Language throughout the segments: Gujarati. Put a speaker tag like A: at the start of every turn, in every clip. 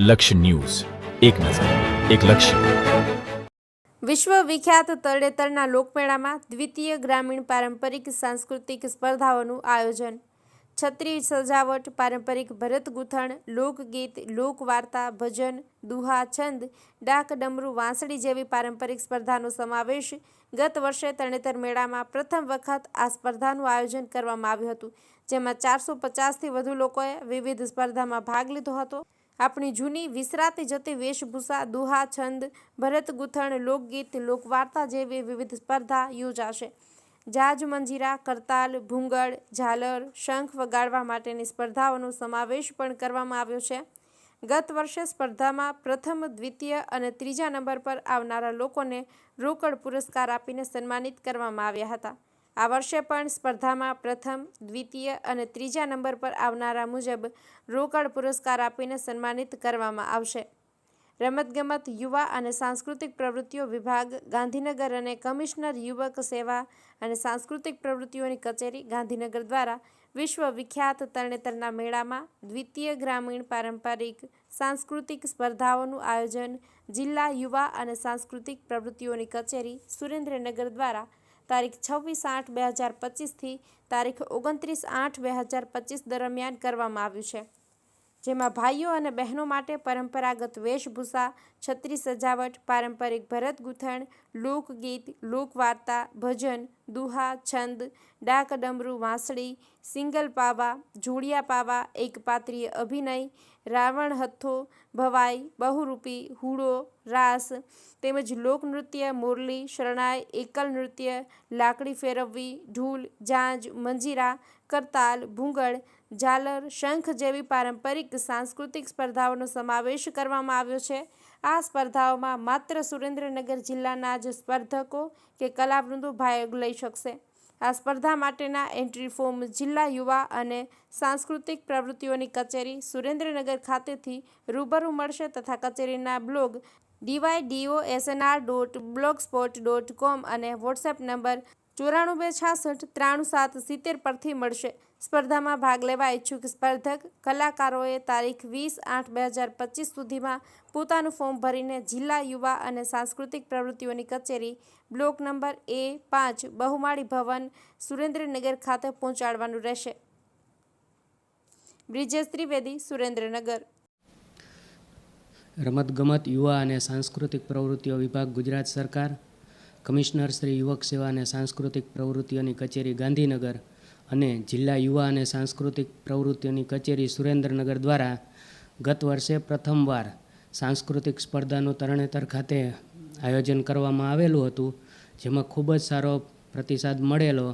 A: લક્ષ્ય ન્યૂઝ, એક નજર, એક લક્ષ્ય.
B: વિશ્વ વિખ્યાત તરણેતરના લોકમેળામાં દ્વિતીય ગ્રામીણ પારંપરિક સાંસ્કૃતિક સ્પર્ધાઓનું આયોજન. છત્રી સજાવટ, પારંપરિક ભરત ગૂંથણ, લોકગીત, લોકવાર્તા, ભજન, દુહા, છંદ, ડાક, ડમરૂ, વાંસળી જેવી પારંપરિક સ્પર્ધાનો સમાવેશ. ગત વર્ષે તરણેતર મેળામાં પ્રથમ વખત આ સ્પર્ધાનું આયોજન કરવામાં આવ્યું હતું, જેમાં 450થી વધુ લોકોએ વિવિધ સ્પર્ધામાં ભાગ લીધો હતો. આપણી જૂની વિસરાતી જતી વેશભૂષા, દુહા, છંદ, ભરત ગૂંથણ, લોકગીત, લોકવાર્તા જેવી વિવિધ સ્પર્ધા યોજાશે. જાજ, મંજીરા, કરતાલ, ભૂંગળ, ઝાલર, શંખ વગાડવા માટેની સ્પર્ધાઓનો સમાવેશ પણ કરવામાં આવ્યો છે. ગત વર્ષે સ્પર્ધામાં પ્રથમ, દ્વિતીય અને ત્રીજા નંબર પર આવનારા લોકોને રોકડ પુરસ્કાર આપીને સન્માનિત કરવામાં આવ્યા હતા. આ વર્ષે પણ સ્પર્ધામાં પ્રથમ, દ્વિતીય અને ત્રીજા નંબર પર આવનારા મુજબ રોકડ પુરસ્કાર આપીને સન્માનિત કરવામાં આવશે. રમતગમત, યુવા અને સાંસ્કૃતિક પ્રવૃત્તિઓ વિભાગ, ગાંધીનગર અને કમિશનર યુવક સેવા અને સાંસ્કૃતિક પ્રવૃત્તિઓની કચેરી, ગાંધીનગર દ્વારા વિશ્વ વિખ્યાત તરણેતરના મેળામાં દ્વિતીય ગ્રામીણ પારંપરિક સાંસ્કૃતિક સ્પર્ધાઓનું આયોજન જિલ્લા યુવા અને સાંસ્કૃતિક પ્રવૃત્તિઓની કચેરી, સુરેન્દ્રનગર દ્વારા તારીખ 26/8/2025 થી તારીખ 29/8/2025 દરમિયાન કરવામાં આવ્યું છે. જેમાં ભાઈઓ અને બહેનો માટે પરંપરાગત વેશભૂષા, છત્રી સજાવટ, પારંપરિક ભરત ગૂંથણ, લોકગીત, લોકવાર્તા, ભજન, દુહા, છંદ, ડાક, ડમરૂ, વાંસળી, સિંગલ પાવા, જોડિયા પાવા, એકપાત્રીય અભિનય, રાવણ હથ્થો, ભવાઈ, બહુરૂપી, હુડો, રાસ તેમજ લોકનૃત્ય, મોરલી, શરણાઈ, એકલ નૃત્ય, લાકડી ફેરવવી, ઢૂલ, ઝાંઝ, મંજીરા, કરતાલ, ભૂંગળ, ઝાલર, શંખ જેવી પારંપરિક સાંસ્કૃતિક સ્પર્ધાઓનો સમાવેશ કરવામાં આવ્યો છે. આ સ્પર્ધાઓમાં માત્ર સુરેન્દ્રનગર જિલ્લાના જ સ્પર્ધકો કે કલાવૃંદો ભાગ લઈ શકશે. આ સ્પર્ધા માટેના એન્ટ્રી ફોર્મ જિલ્લા યુવા અને સાંસ્કૃતિક પ્રવૃત્તિઓની કચેરી, સુરેન્દ્રનગર ખાતેથી રૂબરૂ મળશે તથા કચેરીના બ્લોગ dydosnr.blogspot.com અને વોટ્સએપ નંબર 9426633770 પરથી મળશે. સ્પર્ધામાં ભાગ લેવા ઈચ્છુક સ્પર્ધક કલાકારોએ તારીખ 20/8/2025 સુધીમાં પોતાનું ફોર્મ ભરીને જિલ્લા યુવા અને સાંસ્કૃતિક પ્રવૃત્તિઓની કચેરી, બ્લોક નંબર A5, બહુમાળી ભવન, સુરેન્દ્રનગર ખાતે પહોંચાડવાનું રહેશે. બ્રિજેશ ત્રિવેદી, સુરેન્દ્રનગર.
C: રમતગમત, યુવા અને સાંસ્કૃતિક પ્રવૃત્તિઓ વિભાગ, ગુજરાત સરકાર, કમિશનર શ્રી યુવક સેવા અને સાંસ્કૃતિક પ્રવૃત્તિઓની કચેરી, ગાંધીનગર અને જિલ્લા યુવા અને સાંસ્કૃતિક પ્રવૃત્તિઓની કચેરી, સુરેન્દ્રનગર દ્વારા ગત વર્ષે પ્રથમવાર સાંસ્કૃતિક સ્પર્ધાનું તરણેતર ખાતે આયોજન કરવામાં આવેલું હતું, જેમાં ખૂબ જ સારો પ્રતિસાદ મળેલો.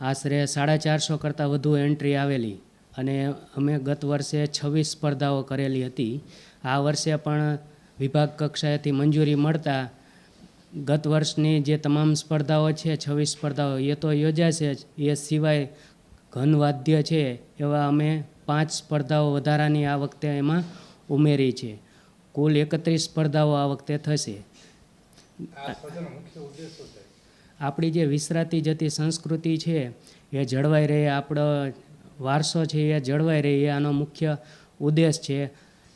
C: આશરે 450 કરતાં વધુ એન્ટ્રી આવેલી અને અમે ગત વર્ષે 26 સ્પર્ધાઓ કરેલી હતી. આ વર્ષે પણ વિભાગ કક્ષાએથી મંજૂરી મળતા ગત વર્ષની જે તમામ સ્પર્ધાઓ છે, 26 સ્પર્ધાઓ એ તો યોજાશે જ. એ સિવાય ઘનવાદ્ય છે એવા અમે 5 સ્પર્ધાઓ વધારાની આ વખતે એમાં ઉમેરી છે. કુલ 31 સ્પર્ધાઓ આ વખતે થશે. આપણી જે વિસરાતી જતી સંસ્કૃતિ છે એ જળવાઈ રહે, આપણો વારસો છે એ જળવાઈ રહે, એ આનો મુખ્ય ઉદ્દેશ છે.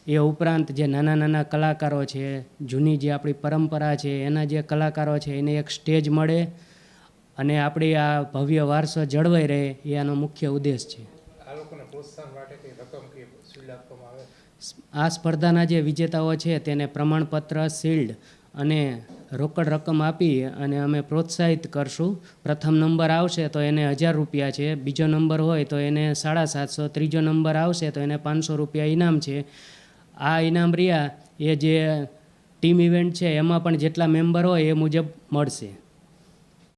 C: એ ઉપરાંત જે નાના નાના કલાકારો છે, જૂની જે આપણી પરંપરા છે એના જે કલાકારો છે એને એક સ્ટેજ મળે અને આપણી આ ભવ્ય વારસો જળવાઈ રહે, એ આનો મુખ્ય ઉદ્દેશ છે. આ સ્પર્ધાના જે વિજેતાઓ છે તેને પ્રમાણપત્ર, શિલ્ડ અને રોકડ રકમ આપી અને અમે પ્રોત્સાહિત કરશું. પ્રથમ નંબર આવશે તો એને 1000 રૂપિયા છે, બીજો નંબર હોય તો એને 750, ત્રીજો નંબર આવશે તો એને 500 રૂપિયા ઇનામ છે. આ ઇનામ રહ્યા એ જે ટીમ ઇવેન્ટ છે એમાં પણ જેટલા મેમ્બર હોય એ મુજબ મળશે.